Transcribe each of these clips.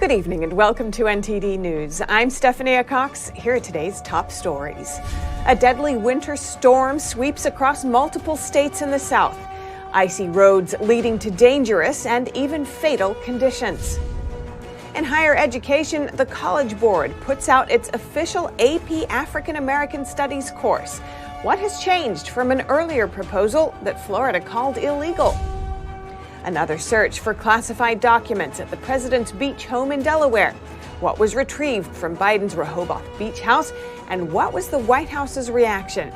Good evening and welcome to NTD News. I'm Stephanie Cox. Here are today's top stories. A deadly winter storm sweeps across multiple states in the south. Icy roads leading to dangerous and even fatal conditions. In higher education, the College Board puts out its official AP African American Studies course. What has changed from an earlier proposal that Florida called illegal? Another search for classified documents at the president's beach home in Delaware. What was retrieved from Biden's Rehoboth beach house, and what was the White House's reaction?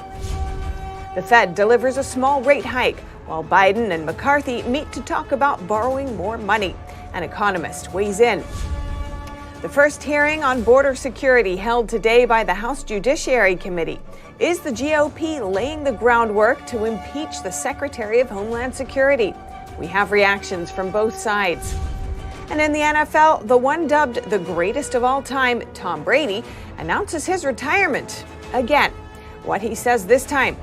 The Fed delivers a small rate hike, while Biden and McCarthy meet to talk about borrowing more money. An economist weighs in. The first hearing on border security held today by the House Judiciary Committee. Is the GOP laying the groundwork to impeach the Secretary of Homeland Security? We have reactions from both sides. And in the NFL, the one dubbed the greatest of all time, Tom Brady, announces his retirement again. What he says this time.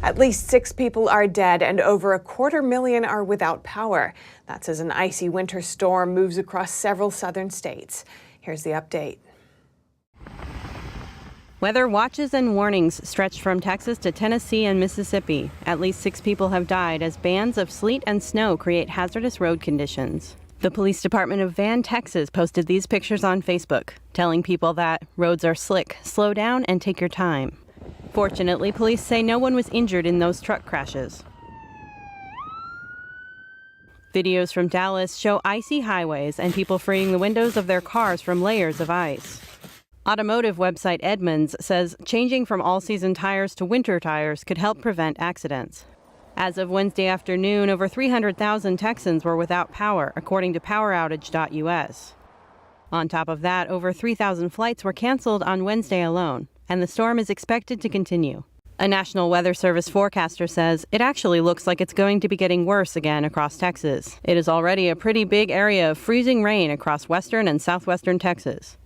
At least 6 people are dead and over 250,000 are without power. That's as an icy winter storm moves across several southern states. Here's the update. Weather watches and warnings stretch from Texas to Tennessee and Mississippi. At least 6 people have died as bands of sleet and snow create hazardous road conditions. The police department of Van, Texas posted these pictures on Facebook, telling people that roads are slick, slow down, and take your time. Fortunately, police say no one was injured in those truck crashes. Videos from Dallas show icy highways and people freeing the windows of their cars from layers of ice. Automotive website Edmunds says changing from all-season tires to winter tires could help prevent accidents. As of Wednesday afternoon, over 300,000 Texans were without power, according to poweroutage.us. On top of that, over 3,000 flights were canceled on Wednesday alone, and the storm is expected to continue. A National Weather Service forecaster says it actually looks like it's going to be getting worse again across Texas. It is already a pretty big area of freezing rain across western and southwestern Texas.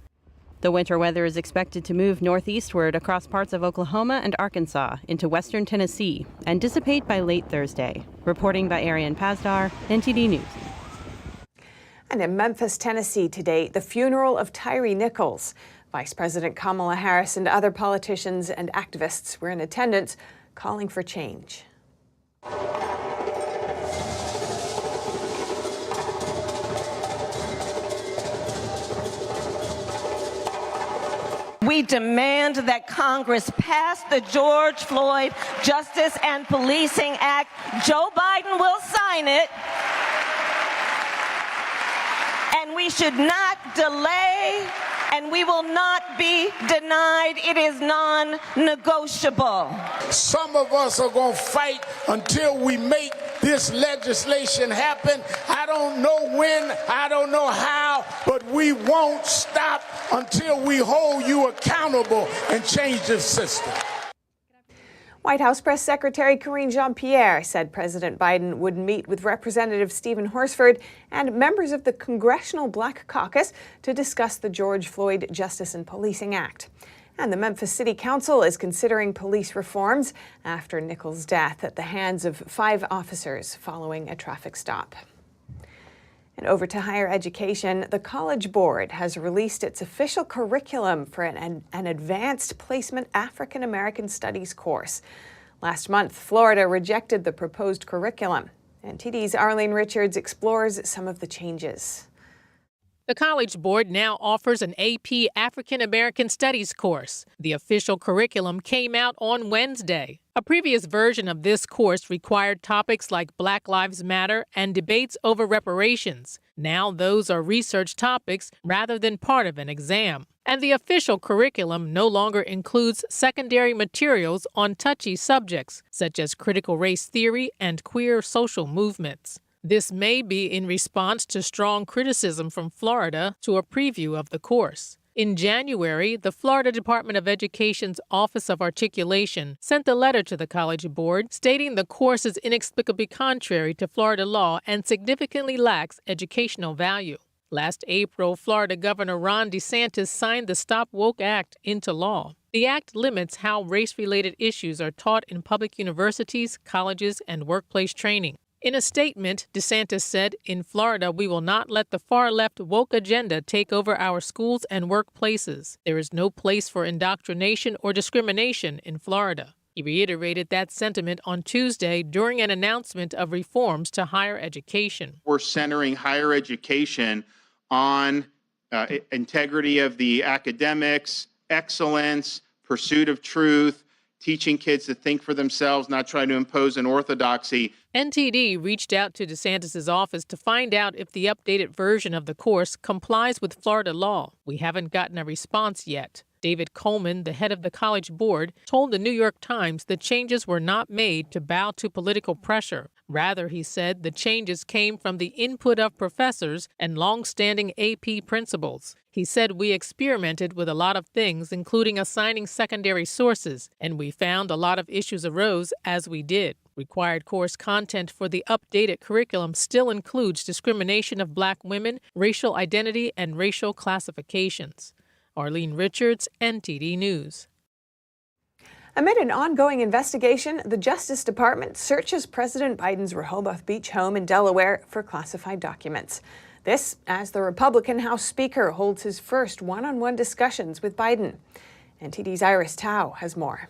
The winter weather is expected to move northeastward across parts of Oklahoma and Arkansas into western Tennessee and dissipate by late Thursday. Reporting by Arian Pazdar, NTD News. And in Memphis, Tennessee today, the funeral of Tyree Nichols. Vice President Kamala Harris and other politicians and activists were in attendance, calling for change. We demand that Congress pass the George Floyd Justice and Policing Act. Joe Biden will sign it. And we should not delay, and we will not be denied. It is non-negotiable. Some of us are going to fight until we make this legislation happen. I don't know when, I don't know how, but we won't stop until we hold you accountable and change this system. White House Press Secretary Karine Jean-Pierre said President Biden would meet with Representative Stephen Horsford and members of the Congressional Black Caucus to discuss the George Floyd Justice and Policing Act. And the Memphis City Council is considering police reforms after Nichols' death at the hands of 5 officers following a traffic stop. And over to higher education, the College Board has released its official curriculum for an advanced placement African American Studies course. Last month, Florida rejected the proposed curriculum. NTD's Arlene Richards explores some of the changes. The College Board now offers an AP African American Studies course. The official curriculum came out on Wednesday. A previous version of this course required topics like Black Lives Matter and debates over reparations. Now those are research topics rather than part of an exam. And the official curriculum no longer includes secondary materials on touchy subjects, such as critical race theory and queer social movements. This may be in response to strong criticism from Florida to a preview of the course. In January, the Florida Department of Education's Office of Articulation sent a letter to the College Board stating the course is inexplicably contrary to Florida law and significantly lacks educational value. Last April, Florida Governor Ron DeSantis signed the Stop Woke Act into law. The act limits how race-related issues are taught in public universities, colleges, and workplace training. In a statement, DeSantis said, "In Florida, we will not let the far-left woke agenda take over our schools and workplaces. There is no place for indoctrination or discrimination in Florida." He reiterated that sentiment on Tuesday during an announcement of reforms to higher education. We're centering higher education on integrity of the academics, excellence, pursuit of truth, teaching kids to think for themselves, not trying to impose an orthodoxy. NTD reached out to DeSantis' office to find out if the updated version of the course complies with Florida law. We haven't gotten a response yet. David Coleman, the head of the College Board, told the New York Times the changes were not made to bow to political pressure. Rather, he said, the changes came from the input of professors and long-standing AP principals. He said, "We experimented with a lot of things, including assigning secondary sources, and we found a lot of issues arose as we did." Required course content for the updated curriculum still includes discrimination of Black women, racial identity, and racial classifications. Arlene Richards, NTD News. Amid an ongoing investigation, the Justice Department searches President Biden's Rehoboth Beach home in Delaware for classified documents. This as the Republican House Speaker holds his first one-on-one discussions with Biden. NTD's Iris Tao has more.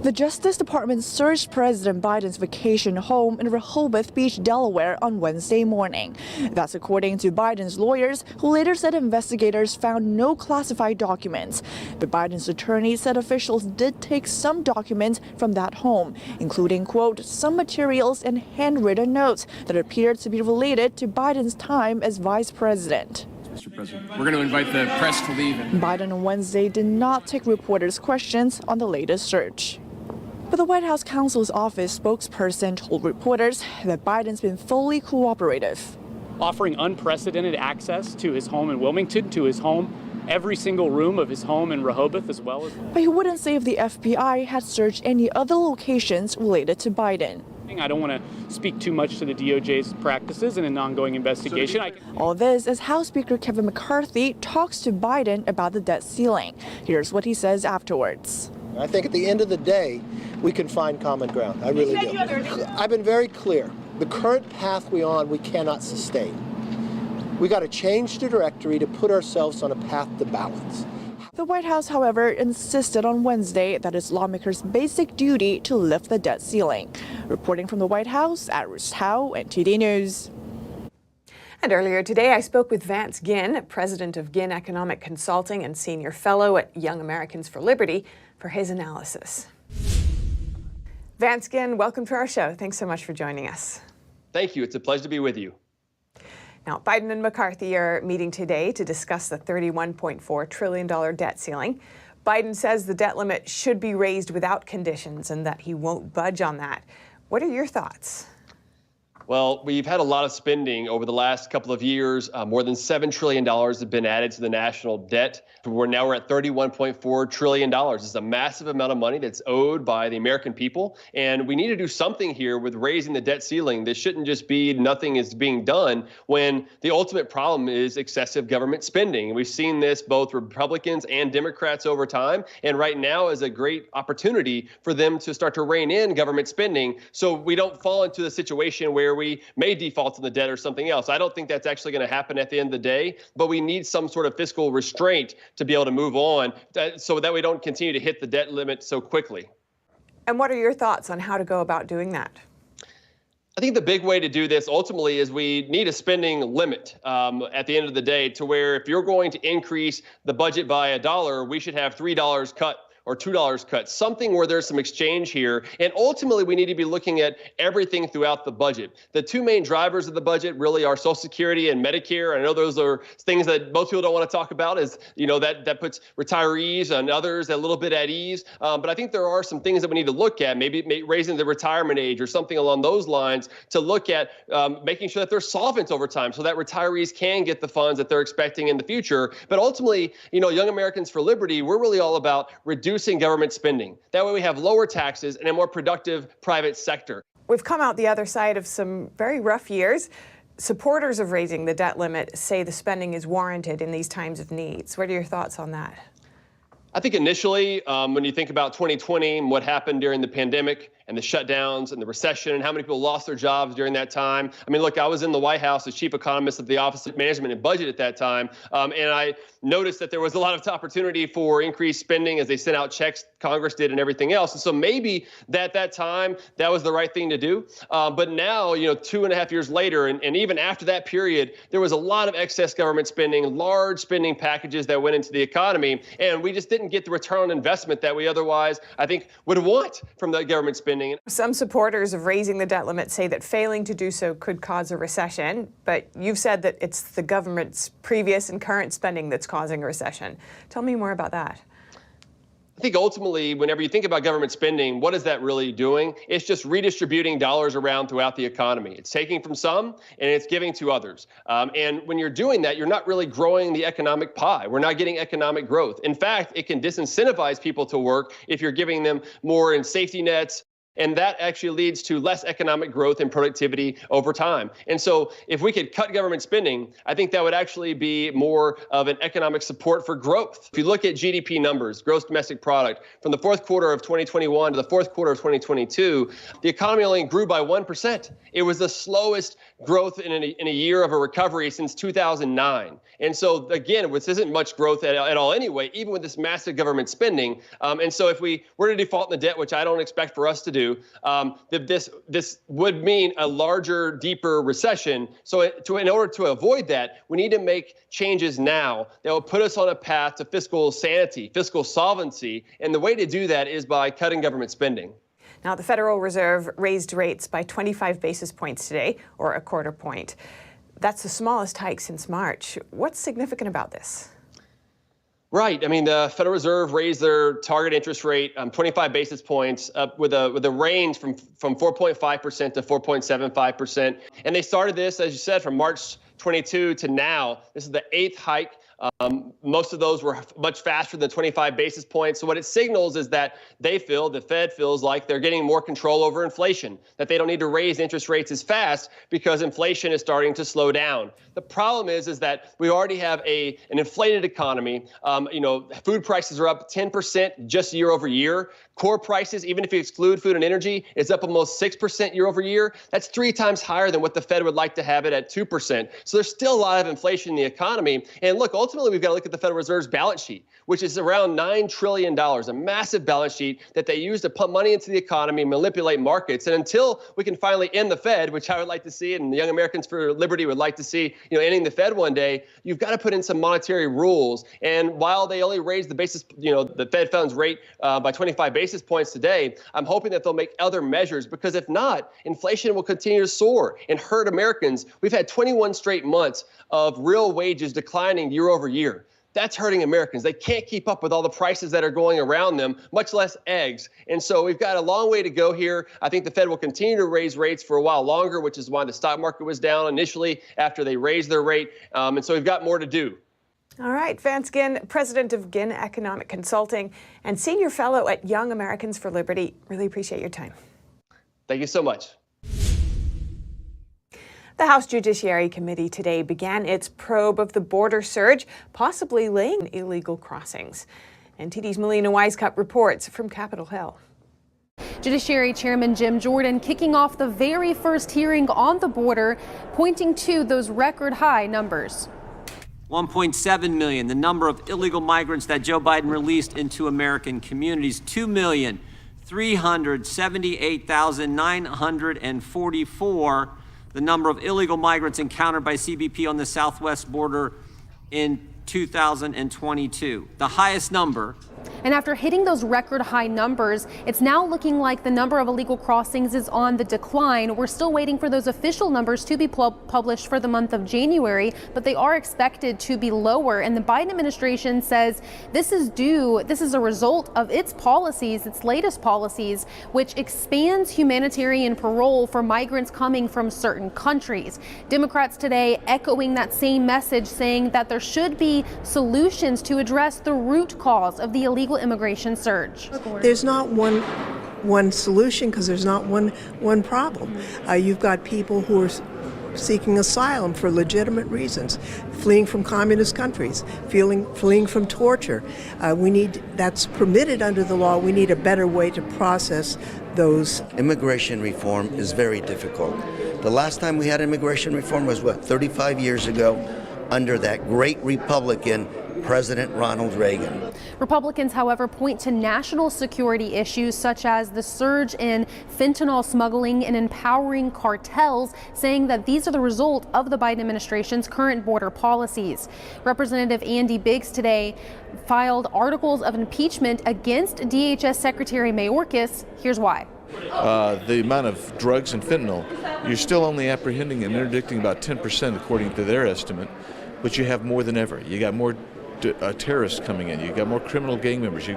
The Justice Department searched President Biden's vacation home in Rehoboth Beach, Delaware on Wednesday morning. That's according to Biden's lawyers, who later said investigators found no classified documents. But Biden's attorney said officials did take some documents from that home, including, quote, some materials and handwritten notes that appeared to be related to Biden's time as vice president. Mr. President, we're going to invite the press to leave. Biden on Wednesday did not take reporters' questions on the latest search. But the White House counsel's office spokesperson told reporters that Biden's been fully cooperative. Offering unprecedented access to his home in Wilmington, to his home, every single room of his home in Rehoboth as well. But he wouldn't say if the FBI had searched any other locations related to Biden. I don't want to speak too much to the DOJ's practices in an ongoing investigation. All this as House Speaker Kevin McCarthy talks to Biden about the debt ceiling. Here's what he says afterwards. I think at the end of the day, we can find common ground. I really do. I've been very clear. The current path we're on, we cannot sustain. We got to change the trajectory to put ourselves on a path to balance. The White House, however, insisted on Wednesday that it's lawmakers' basic duty to lift the debt ceiling. Reporting from the White House, Iris Tao, NTD News. And earlier today, I spoke with Vance Ginn, president of Ginn Economic Consulting and senior fellow at Young Americans for Liberty, for his analysis. Vance Ginn, welcome to our show. Thanks so much for joining us. Thank you. It's a pleasure to be with you. Now, Biden and McCarthy are meeting today to discuss the $31.4 trillion debt ceiling. Biden says the debt limit should be raised without conditions and that he won't budge on that. What are your thoughts? Well, we've had a lot of spending over the last couple of years. More than $7 trillion have been added to the national debt. We're at $31.4 trillion. It's a massive amount of money that's owed by the American people. And we need to do something here with raising the debt ceiling. This shouldn't just be nothing is being done when the ultimate problem is excessive government spending. We've seen this both Republicans and Democrats over time. And right now is a great opportunity for them to start to rein in government spending so we don't fall into the situation where we may default on the debt or something else. I don't think that's actually going to happen at the end of the day, but we need some sort of fiscal restraint to be able to move on so that we don't continue to hit the debt limit so quickly. And what are your thoughts on how to go about doing that? I think the big way to do this ultimately is we need a spending limit at the end of the day to where if you're going to increase the budget by $1, we should have $3 cut or $2 cut, something where there's some exchange here. And ultimately, we need to be looking at everything throughout the budget. The two main drivers of the budget really are Social Security and Medicare. I know those are things that most people don't want to talk about, is, you know, that puts retirees and others a little bit at ease. But I think there are some things that we need to look at, maybe raising the retirement age or something along those lines to look at making sure that they're solvent over time so that retirees can get the funds that they're expecting in the future. But ultimately, you know, Young Americans for Liberty, we're really all about reducing government spending. That way we have lower taxes and a more productive private sector. We've come out the other side of some very rough years. Supporters of raising the debt limit say the spending is warranted in these times of needs. What are your thoughts on that? I think initially, when you think about 2020 and what happened during the pandemic and the shutdowns and the recession and how many people lost their jobs during that time. I mean, look, I was in the White House as chief economist of the Office of Management and Budget at that time, and I noticed that there was a lot of opportunity for increased spending as they sent out checks, Congress did, and everything else. And so maybe at that time, that was the right thing to do. But now, 2.5 years later, and even after that period, there was a lot of excess government spending, large spending packages that went into the economy, and we just didn't get the return on investment that we otherwise, I think, would want from the government spending. Some supporters of raising the debt limit say that failing to do so could cause a recession, but you've said that it's the government's previous and current spending that's causing a recession. Tell me more about that. I think ultimately, whenever you think about government spending, what is that really doing? It's just redistributing dollars around throughout the economy. It's taking from some and it's giving to others. And when you're doing that, you're not really growing the economic pie. We're not getting economic growth. In fact, it can disincentivize people to work if you're giving them more in safety nets. And that actually leads to less economic growth and productivity over time. And so if we could cut government spending, I think that would actually be more of an economic support for growth. If you look at GDP numbers, gross domestic product, from the fourth quarter of 2021 to the fourth quarter of 2022, the economy only grew by 1%. It was the slowest growth in a year of a recovery since 2009. And so, again, this isn't much growth at all anyway, even with this massive government spending. And so if we were to default in the debt, which I don't expect for us to do, this would mean a larger, deeper recession. So in order to avoid that, we need to make changes now that will put us on a path to fiscal sanity, fiscal solvency. And the way to do that is by cutting government spending. Now, the Federal Reserve raised rates by 25 basis points today, or a quarter point. That's the smallest hike since March. What's significant about this? Right. I mean, the Federal Reserve raised their target interest rate 25 basis points with a range from 4.5% to 4.75%. And they started this, as you said, from March 22 to now. This is the 8th hike. Most of those were much faster than 25 basis points. So what it signals is that the Fed feels like they're getting more control over inflation, that they don't need to raise interest rates as fast because inflation is starting to slow down. The problem is that we already have an inflated economy. Food prices are up 10% just year over year. Core prices, even if you exclude food and energy, is up almost 6% year over year. That's 3 times higher than what the Fed would like to have it at 2%. So there's still a lot of inflation in the economy. And look, ultimately, we've got to look at the Federal Reserve's balance sheet, which is around $9 trillion, a massive balance sheet that they use to pump money into the economy, manipulate markets. And until we can finally end the Fed, which I would like to see, and the Young Americans for Liberty would like to see, ending the Fed one day, you've got to put in some monetary rules. And while they only raised the basis, the Fed funds rate by 25 basis points today, I'm hoping that they'll make other measures, because if not, inflation will continue to soar and hurt Americans. We've had 21 straight months of real wages declining year over year. That's hurting Americans. They can't keep up with all the prices that are going around them, much less eggs. And so we've got a long way to go here. I think the Fed will continue to raise rates for a while longer, which is why the stock market was down initially after they raised their rate. And so we've got more to do. All right, Vance Ginn, president of Ginn Economic Consulting and senior fellow at Young Americans for Liberty. Really appreciate your time. Thank you so much. The House Judiciary Committee today began its probe of the border surge, possibly laying illegal crossings. NTD's Melina Wisecup reports from Capitol Hill. Judiciary Chairman Jim Jordan kicking off the very first hearing on the border, pointing to those record high numbers. 1.7 million, the number of illegal migrants that Joe Biden released into American communities. 2,378,944, the number of illegal migrants encountered by CBP on the southwest border in 2022, the highest number. And after hitting those record high numbers, it's now looking like the number of illegal crossings is on the decline. We're still waiting for those official numbers to be published for the month of January, but they are expected to be lower. And the Biden administration says this is a result of its policies, its latest policies, which expands humanitarian parole for migrants coming from certain countries. Democrats today echoing that same message, saying that there should be solutions to address the root cause of the illegal immigration surge. There's not one solution, because there's not one problem. You've got people who are seeking asylum for legitimate reasons, fleeing from communist countries, fleeing from torture. That's permitted under the law. We need a better way to process those. Immigration reform is very difficult. The last time we had immigration reform was, 35 years ago, under that great Republican President Ronald Reagan. Republicans, however, point to national security issues such as the surge in fentanyl smuggling and empowering cartels, saying that these are the result of the Biden administration's current border policies. Representative Andy Biggs today filed articles of impeachment against DHS Secretary Mayorkas. Here's why. The amount of drugs and fentanyl, you're still only apprehending and interdicting about 10% according to their estimate, but you have more than ever. You got more terrorists coming in. You got more criminal gang members.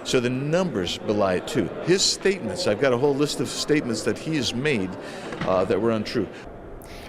So the numbers belie it too. His statements, I've got a whole list of statements that he has made that were untrue.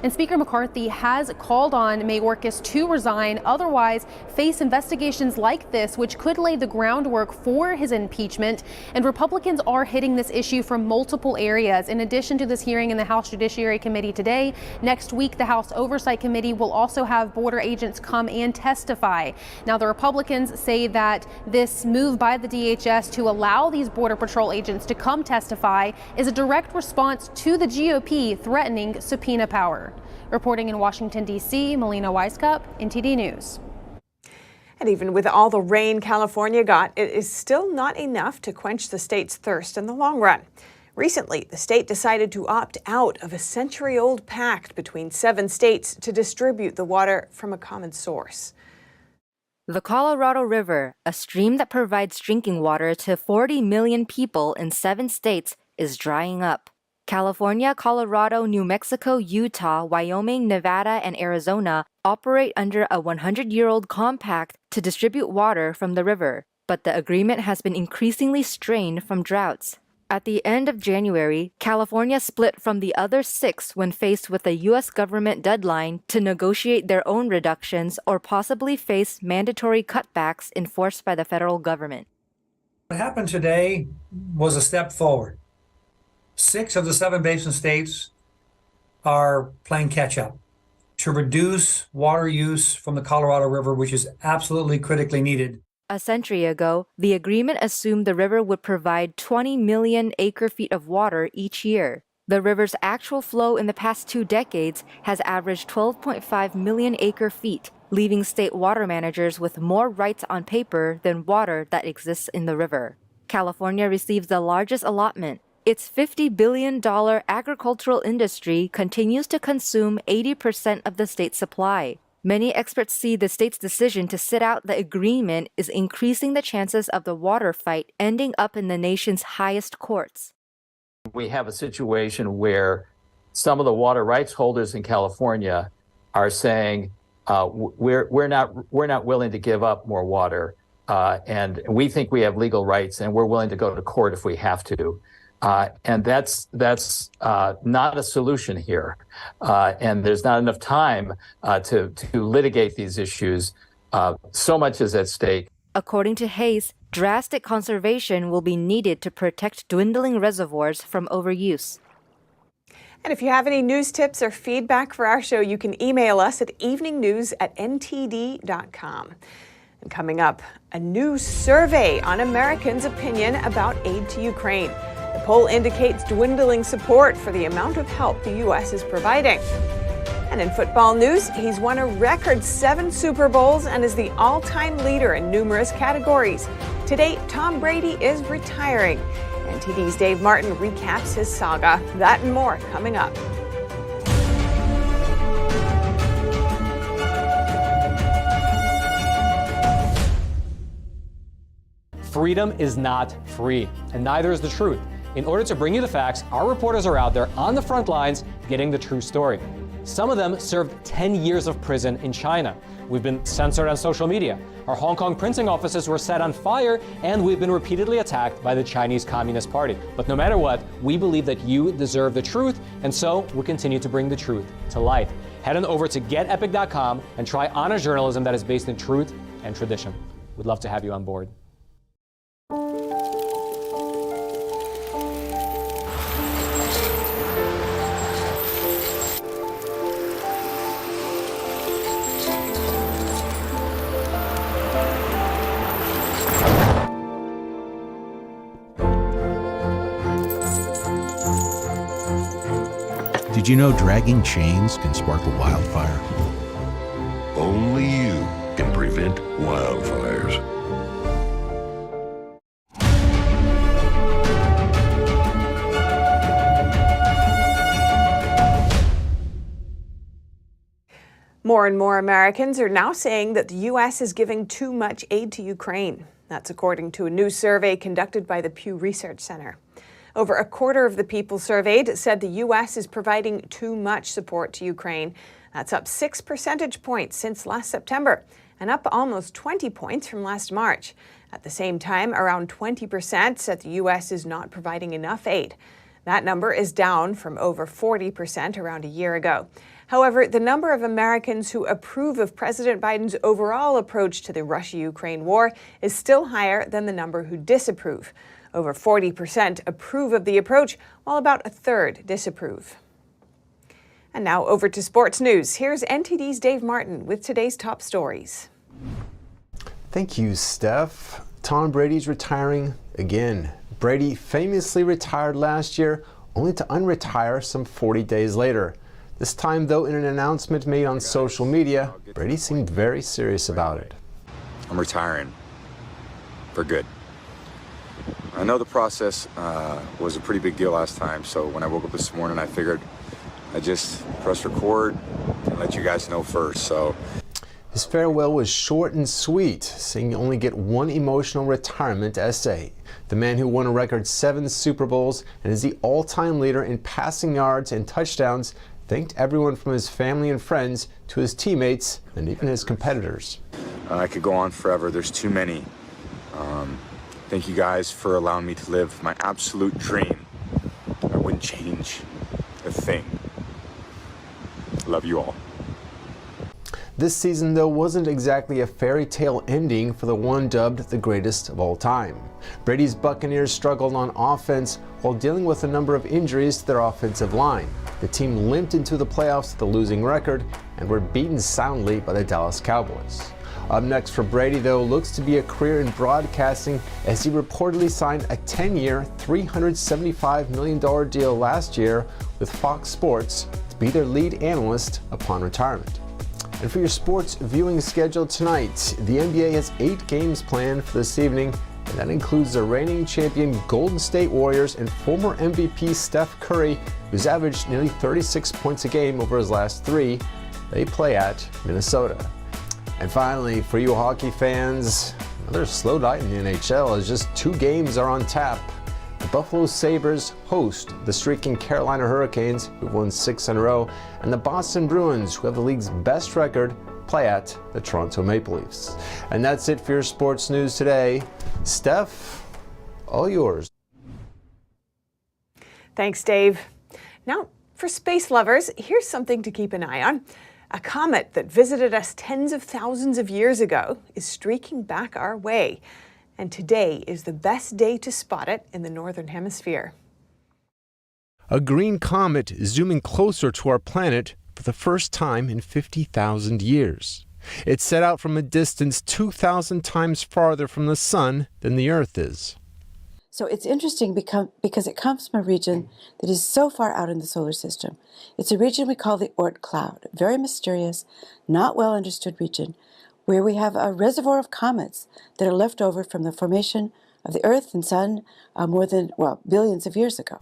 And Speaker McCarthy has called on Mayorkas to resign, otherwise face investigations like this, which could lay the groundwork for his impeachment. And Republicans are hitting this issue from multiple areas. In addition to this hearing in the House Judiciary Committee today, next week the House Oversight Committee will also have border agents come and testify. Now, the Republicans say that this move by the DHS to allow these Border Patrol agents to come testify is a direct response to the GOP threatening subpoena power. Reporting in Washington, D.C., Melina Weiskup, NTD News. And even with all the rain California got, it is still not enough to quench the state's thirst in the long run. Recently, the state decided to opt out of a century-old pact between 7 states to distribute the water from a common source. The Colorado River, a stream that provides drinking water to 40 million people in 7 states, is drying up. California, Colorado, New Mexico, Utah, Wyoming, Nevada, and Arizona operate under a 100-year-old compact to distribute water from the river, but the agreement has been increasingly strained from droughts. At the end of January, California split from the other 6 when faced with a U.S. government deadline to negotiate their own reductions or possibly face mandatory cutbacks enforced by the federal government. What happened today was a step forward. 6 of the 7 basin states are playing catch-up to reduce water use from the Colorado River, which is absolutely critically needed. A century ago, the agreement assumed the river would provide 20 million acre-feet of water each year. The river's actual flow in the past 2 decades has averaged 12.5 million acre-feet, leaving state water managers with more rights on paper than water that exists in the river. California receives the largest allotment. Its $50 billion agricultural industry continues to consume 80% of the state's supply. Many experts see the state's decision to sit out the agreement is increasing the chances of the water fight ending up in the nation's highest courts. We have a situation where some of the water rights holders in California are saying we're not willing to give up more water, and we think we have legal rights, and we're willing to go to court if we have to. And that's not a solution here. And there's not enough time to litigate these issues. So much is at stake. According to Hayes, drastic conservation will be needed to protect dwindling reservoirs from overuse. And if you have any news tips or feedback for our show, you can email us at eveningnews@ntd.com. And coming up, a new survey on Americans' opinion about aid to Ukraine. The poll indicates dwindling support for the amount of help the U.S. is providing. And in football news, he's won a record 7 Super Bowls and is the all-time leader in numerous categories. Today, Tom Brady is retiring. NTD's Dave Martin recaps his saga. That and more coming up. Freedom is not free, and neither is the truth. In order to bring you the facts, our reporters are out there on the front lines getting the true story. Some of them served 10 years of prison in China. We've been censored on social media. Our Hong Kong printing offices were set on fire, and we've been repeatedly attacked by the Chinese Communist Party. But no matter what, we believe that you deserve the truth, and so we continue to bring the truth to light. Head on over to getepic.com and try honest journalism that is based in truth and tradition. We'd love to have you on board. Did you know dragging chains can spark a wildfire? Only you can prevent wildfires. More and more Americans are now saying that the U.S. is giving too much aid to Ukraine. That's according to a new survey conducted by the Pew Research Center. Over a quarter of the people surveyed said the U.S. is providing too much support to Ukraine. That's up 6 percentage points since last September and up almost 20 points from last March. At the same time, around 20% said the U.S. is not providing enough aid. That number is down from over 40% around a year ago. However, the number of Americans who approve of President Biden's overall approach to the Russia-Ukraine war is still higher than the number who disapprove. Over 40% approve of the approach, while about a third disapprove. And now over to sports news. Here's NTD's Dave Martin with today's top stories. Thank you, Steph. Tom Brady's retiring again. Brady famously retired last year, only to unretire some 40 days later. This time, though, in an announcement made on social media, Brady seemed very serious about it. I'm retiring for good. I know the process was a pretty big deal last time, so when I woke up this morning, I figured I'd just press record and let you guys know first. So his farewell was short and sweet, saying you only get one emotional retirement essay. The man who won a record 7 Super Bowls and is the all-time leader in passing yards and touchdowns thanked everyone from his family and friends to his teammates and even his competitors. I could go on forever. There's too many. Thank you guys for allowing me to live my absolute dream. I wouldn't change a thing. Love you all. This season, though, wasn't exactly a fairy tale ending for the one dubbed the greatest of all time. Brady's Buccaneers struggled on offense while dealing with a number of injuries to their offensive line. The team limped into the playoffs with a losing record and were beaten soundly by the Dallas Cowboys. Up next for Brady, though, looks to be a career in broadcasting as he reportedly signed a 10-year, $375 million deal last year with Fox Sports to be their lead analyst upon retirement. And for your sports viewing schedule tonight, the NBA has 8 games planned for this evening, and that includes the reigning champion Golden State Warriors and former MVP Steph Curry, who's averaged nearly 36 points a game over his last 3. They play at Minnesota. And finally, for you hockey fans, another slow night in the NHL as just 2 games are on tap. The Buffalo Sabres host the streaking Carolina Hurricanes, who've won 6 in a row, and the Boston Bruins, who have the league's best record, play at the Toronto Maple Leafs. And that's it for your sports news today. Steph, all yours. Thanks, Dave. Now, for space lovers, here's something to keep an eye on. A comet that visited us tens of thousands of years ago is streaking back our way. And today is the best day to spot it in the Northern Hemisphere. A green comet is zooming closer to our planet for the first time in 50,000 years. It's set out from a distance 2,000 times farther from the sun than the Earth is. So it's interesting because it comes from a region that is so far out in the solar system. It's a region we call the Oort cloud, a very mysterious, not well understood region, where we have a reservoir of comets that are left over from the formation of the Earth and Sun billions of years ago.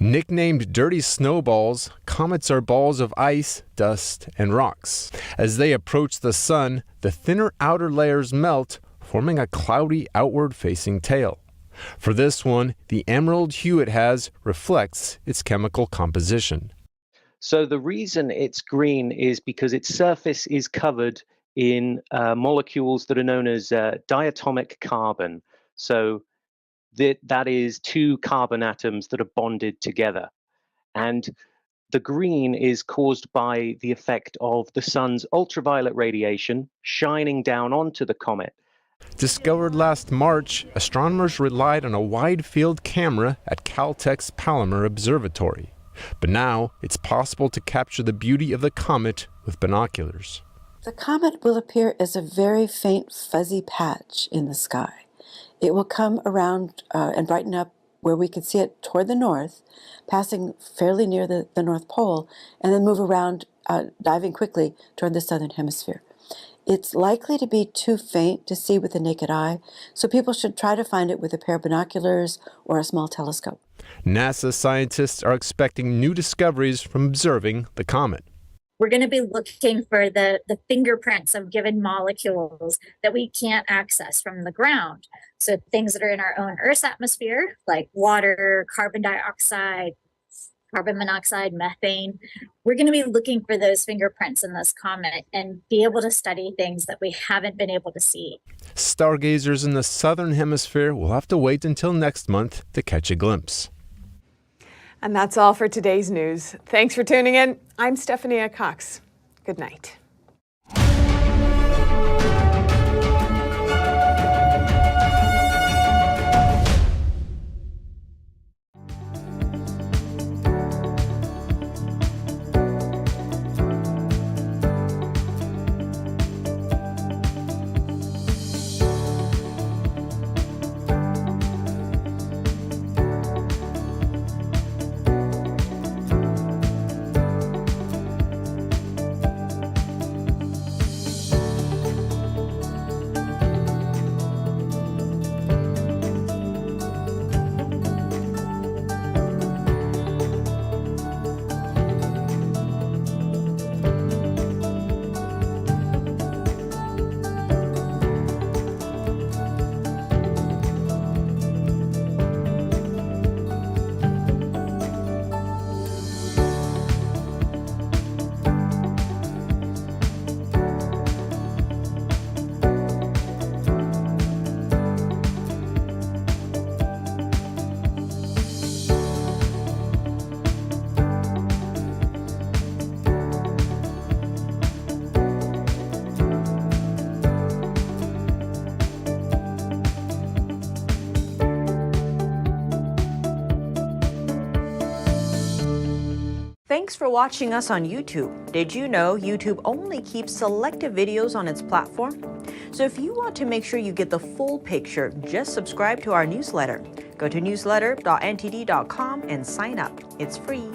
Nicknamed dirty snowballs, comets are balls of ice, dust, and rocks. As they approach the sun, the thinner outer layers melt, forming a cloudy outward-facing tail. For this one, the emerald hue it has reflects its chemical composition. So the reason it's green is because its surface is covered in molecules that are known as diatomic carbon. So that is 2 carbon atoms that are bonded together. And the green is caused by the effect of the sun's ultraviolet radiation shining down onto the comet. Discovered last March, astronomers relied on a wide-field camera at Caltech's Palomar Observatory. But now, it's possible to capture the beauty of the comet with binoculars. The comet will appear as a very faint, fuzzy patch in the sky. It will come around and brighten up where we could see it toward the north, passing fairly near the North Pole, and then move around, diving quickly toward the southern hemisphere. It's likely to be too faint to see with the naked eye, so people should try to find it with a pair of binoculars or a small telescope. NASA scientists are expecting new discoveries from observing the comet. We're going to be looking for the fingerprints of given molecules that we can't access from the ground. So things that are in our own Earth's atmosphere, like water, carbon dioxide, carbon monoxide, methane. We're going to be looking for those fingerprints in this comet and be able to study things that we haven't been able to see. Stargazers in the southern hemisphere will have to wait until next month to catch a glimpse. And that's all for today's news. Thanks for tuning in. I'm Stephanie Cox. Good night. Thanks for watching us on YouTube. Did you know YouTube only keeps selective videos on its platform? So if you want to make sure you get the full picture, just subscribe to our newsletter. Go to newsletter.ntd.com and sign up. It's free.